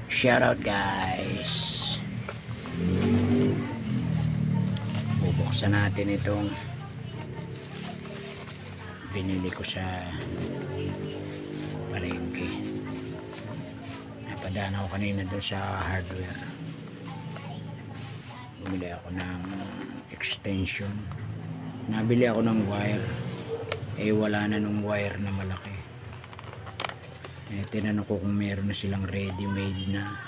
Shout out guys. Bubuksan natin itong binili ko sa palengke. Napadaan ako kanina doon sa hardware. Bumili ako ng extension. Nabili ako ng wire. Wala na nung wire na malaki. Tinanong ko kung meron na silang ready made na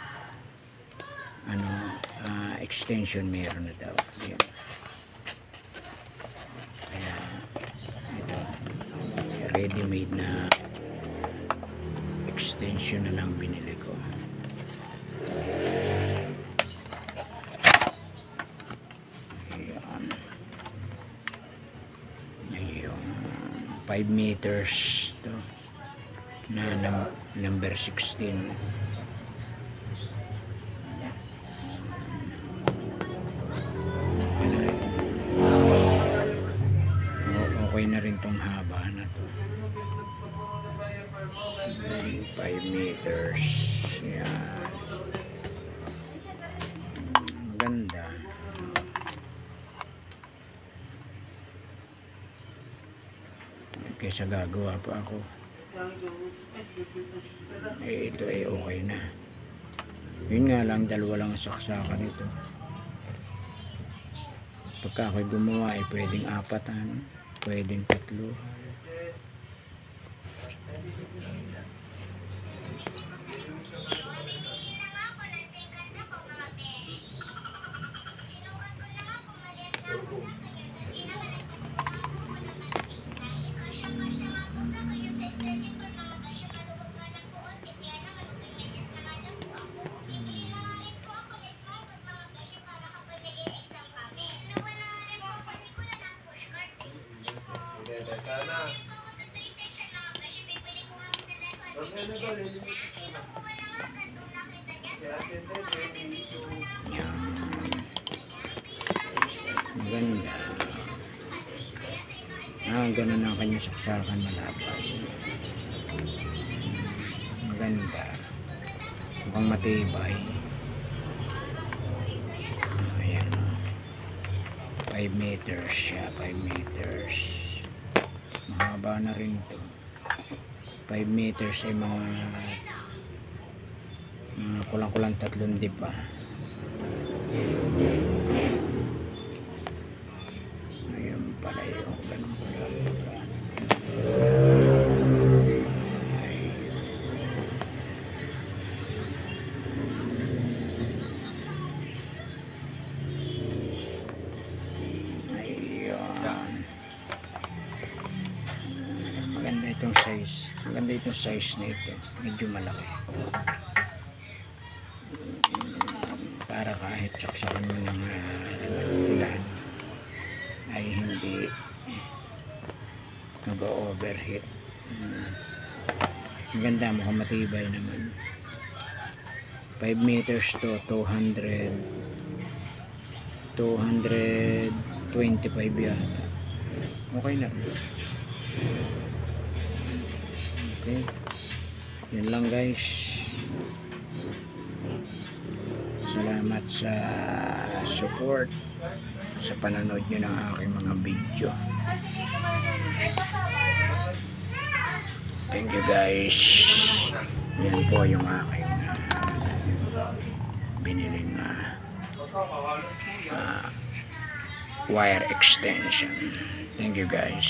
extension. Meron na daw. Ayan. Kaya ito, ready made na extension na lang binili ko. Ayan. Ayan. 5 meters to na number 16. Okay na rin tong haba na to. 5 meters. Yan. Ganda. Kaysa gagawa pa ako. Ito okay na. Yun nga lang, dalawa lang saksakan ito. Pagka ako'y gumawa pwedeng 4, pwedeng 3. Maganda. Ganun ang kanyang saksakan, malapad. Maganda. Mukhang matibay. Ayan. 5 meters siya. 5 meters. Mahaba na rin to. 5 meters ay mga kulang-kulang 3 dip pa. Ayun pala yung ganun pala. Itong size, maganda itong size na ito, medyo malaki, para kahit saksakan mo ng ulan ay hindi mag-overheat. Maganda, mukhang matibay naman. 5 meters to 225 yata. Okay na. Okay. Yan lang guys. Salamat sa support, sa panonood nyo ng aking mga video. Thank you guys. Yan po yung aking biniling wire extension. Thank you guys.